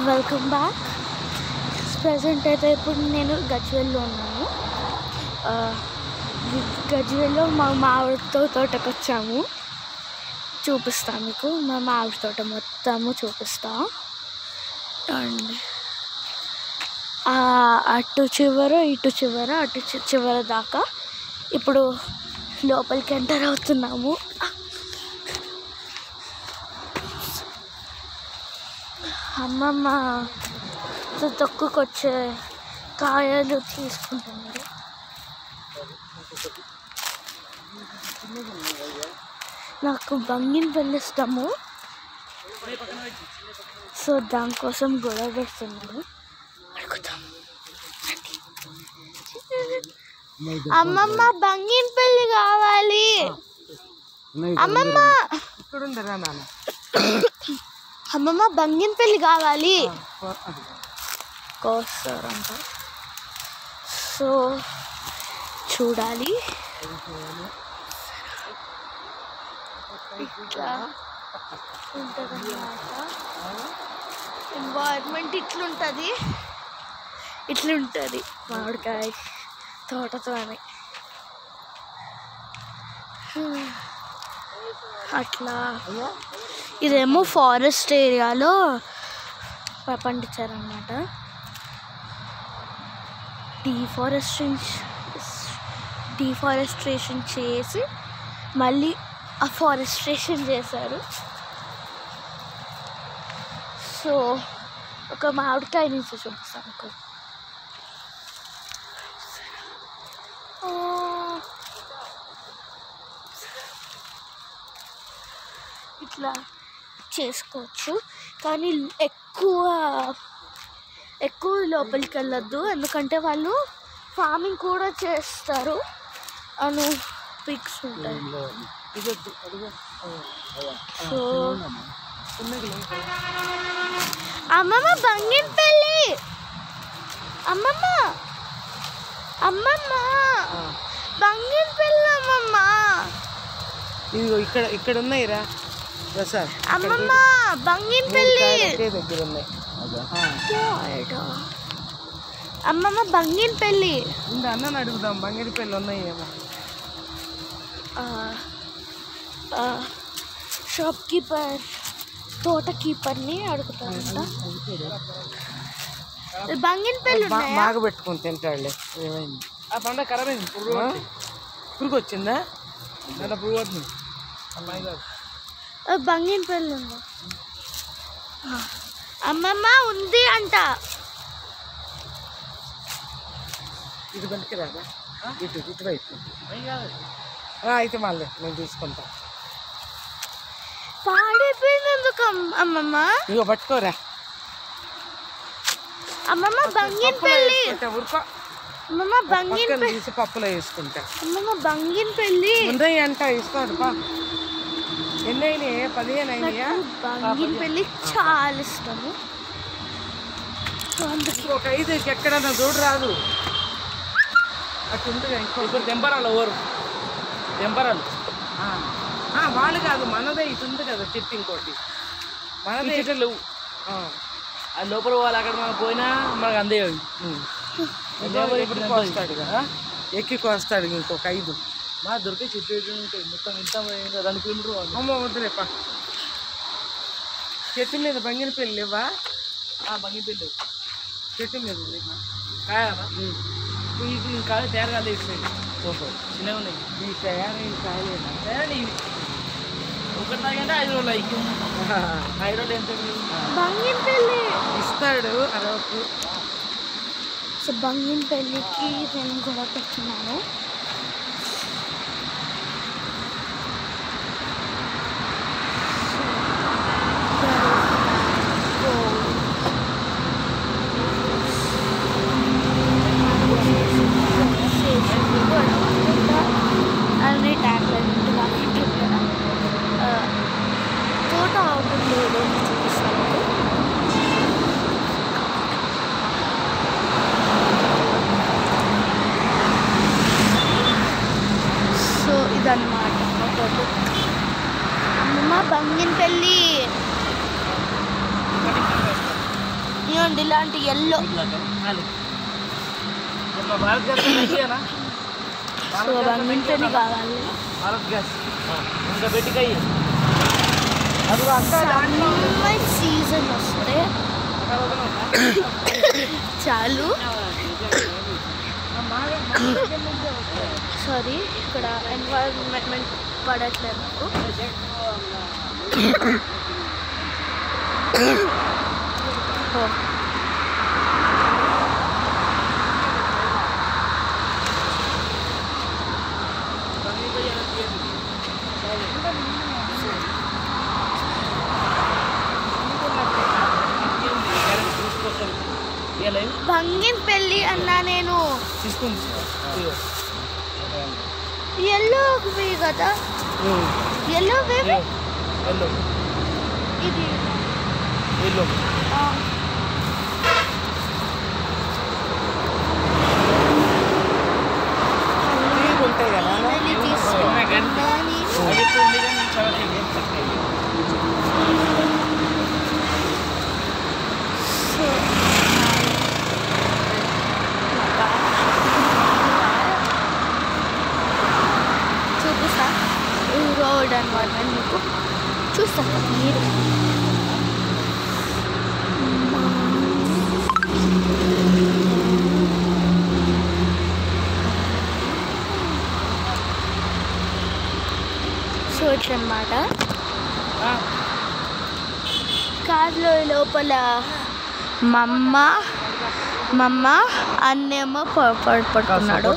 Welcome back. Present అయితే ఇప్పుడు నేను గజ్వేల్లో ఉన్నాను. గజ్వేల్లో మా మామిడి తోటకు వచ్చాము. చూపిస్తాను మీకు మా మామిడి తోట మొత్తము చూపిస్తా. అండ్ అటు చివర ఇటు చివర అటు చివర దాకా ఇప్పుడు లోపలికి ఎంటర్ అవుతున్నాము. అమ్మమ్మ తొక్కుకొచ్చే కాయలు తీసుకుంటున్నారు. నాకు బంగినపల్లి ఇష్టము, సో దానికోసం గొడవ పెడుతున్నాను. అడుగుతాం. అమ్మమ్మ బంగినపల్లి కావాలి. అమ్మమ్మ అమ్మమ్మ బంగినపల్లి కావాలి కోస్తారంట. సో చూడాలి. ఇట్లా ఉంటుంది అన్నమాట. ఎన్వైర్న్మెంట్ ఇట్లుంటుంది మామిడికాయ తోటతోనే. అట్లా ఇదేమో ఫారెస్ట్ ఏరియాలో పండించారన్నమాట. డిఫారెస్ట్రేషన్ చేసి మళ్ళీ అఫారెస్ట్రేషన్ చేశారు. సో ఒక మామిడికాయ నుంచి చూపిస్తాను. ఇట్లా చేసుకోవచ్చు, కానీ ఎక్కువ లోపలికి వెళ్ళొద్దు, ఎందుకంటే వాళ్ళు ఫార్మింగ్ కూడా చేస్తారు అని పిక్స్ ఉంటాయి. సో అమ్మమ్మ బంగినపల్లి, అమ్మమ్మ బంగినపల్లి అమ్మమ్మ. ఇదిగో ఇక్కడ ఉన్నాయిరా ప్రసాద్. అమ్మమ్మ బంగినపల్లి దగ్గర ఉన్నాయి. అమ్మమ్మ బంగినపల్లి ముందు అన్నని అడుగుదాం, బంగినపల్లి ఉన్నాయేమో. షాప్ కీపర్ తోట కీపర్ని అడుగుతారంట. బంగినపల్లి బాగా పెట్టుకుని తింటాడులే. ఏమైంది? ఆ పండుగ ఖరాబ్ అయింది. పురుగు వచ్చిందా? పురుగు వచ్చింది. బంగినపల్లి ఉందా? అమ్మమ్మ ఉంది అంట. ఇటు బండికి రాదా? ఇటువైపు అయితే మళ్ళీ నేను తీసుకుంటా. పాడైపోయింది ఎందుకు అమ్మమ్మ? ఇగో పట్టుకోరా అమ్మమ్మ బంగినపల్లి. అమ్మమ్మ బంగినపల్లి తీసి పప్పులో వేసుకుంటా. అమ్మమ్మ బంగినపల్లి ఉన్నాయి అంట, ఇస్తాడు పా. ఎన్ని అయినాయి? 15 అయినాయా? బంగినపల్లి చాలా ఇష్టము. ఒక 5 ఎక్కడన్నా చూడు రాదు. అటు ఉంటుంది. ఇంకో దెంబరాలు ఎవరు దెంబరాలు వాళ్ళు కాదు, మనదే. ఇటు ఉంది కదా చెట్టు, ఇంకోటి మనదే. చెట్లు అది లోపల పోవాలి. అక్కడ మనం పోయినా మనకు అందే. కోస్తాడు కదా, ఎక్కి కోస్తాడు. ఇంకొక 5 మా దొరికే చెట్టు ఉంటాయి. మొత్తం ఇంత 2 కిలోమీటర్లు. అమ్మ వద్దులేపా. చెట్టు మీద బంగినపల్లి లేవా? బంగినపల్లి చెట్టు మీద ఉంది. కాయమా? ఈ కాయ తయారు కాలేదు. ఓహో, చిన్నగా ఉన్నాయి. ఈ తయారైన కాయలేనా? ఒకటి తాగంటే 5 రోజులు అయ్యి 5 రోజులు ఎంత బంగినపల్లి ఇస్తాడు అరకు. సో బంగినపల్లికి నేను కూడా పెట్టున్నాను. అన్ని ట్యాక్లైన్ తోట అవుతుంది చూపిస్తాను. సో ఇదన్నమాట అమ్మమ్మ బంగినపల్లి. ఇదిగోండి ఇలాంటి yellow Bharat gas so Banganapalli కావాలి. భారత్ గ్యాస్ ఇంకా పెట్టికయ్యి అది అంతా దాంట్లో సమ్మర్ సీజన్ వస్తే చాలు. సారీ ఇక్కడ ఎన్వైరన్మెంట్ పడట్లేదు నాకు. బంగినపల్లి అన్నా నేను ఎల్లో కదా ఎల్లో బేబీ ఇది ఉంటాయి కదా చూపిస్తా రోడ్ అనమాట మీకు చూస్తాను మీరు. సో ఇట్లా అనమాట కార్లో లోపల మమ్మ అన్నేమో పడుతున్నాడు.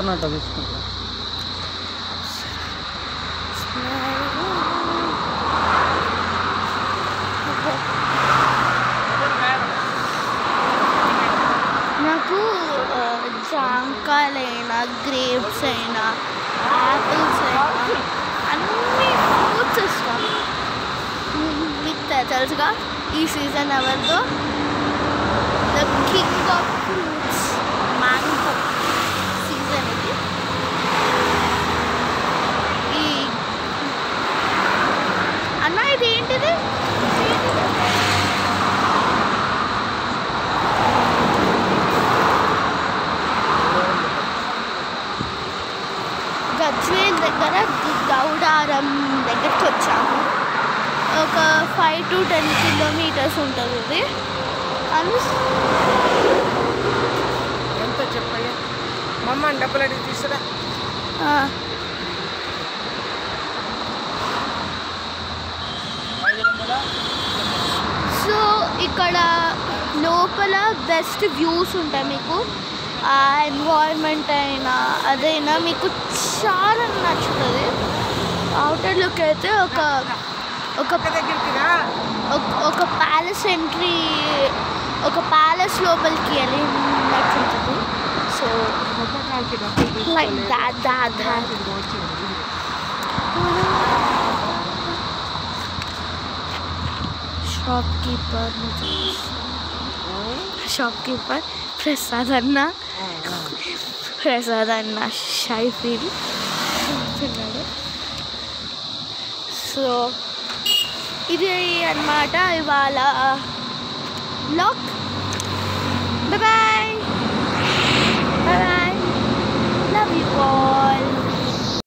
నాకు జాంకాయలైనా గ్రేప్స్ అయినా యాపిల్స్ అయినా అన్ని ఫ్రూట్స్ ఇష్టం. మీకు తెలుసుగా ఈ సీజన్ ఎవరితో the king of fruits mango season ఇది. ఈ అన్న ఇది ఏంటిది? గజ్వేల్ దగ్గర గౌడారం దగ్గరికి వచ్చాము. ఒక 5 to 10 కిలోమీటర్స్ ఉంటుంది ఇది. ఎంత చెప్పయ్యా మమ్మ డబ్బులు అడిగి తీసుకురా. సో ఇక్కడ లోపల బెస్ట్ వ్యూస్ ఉంటాయి మీకు. ఆ ఎన్వైర్న్మెంట్ అయినా అదైనా మీకు చాలా నచ్చుతుంది. అవుటర్లోకి అయితే ఒక ప్యాలెస్ ఎంట్రీ, ఒక ప్యాలెస్ లోపలికి వెళ్ళినట్టుంటుంది. So like that shopkeeper Prasad అన్న షైఫీల్ ఉన్నాడు. సో ఇది అన్నమాట ఇవాళ vlog. Bye bye, love you all.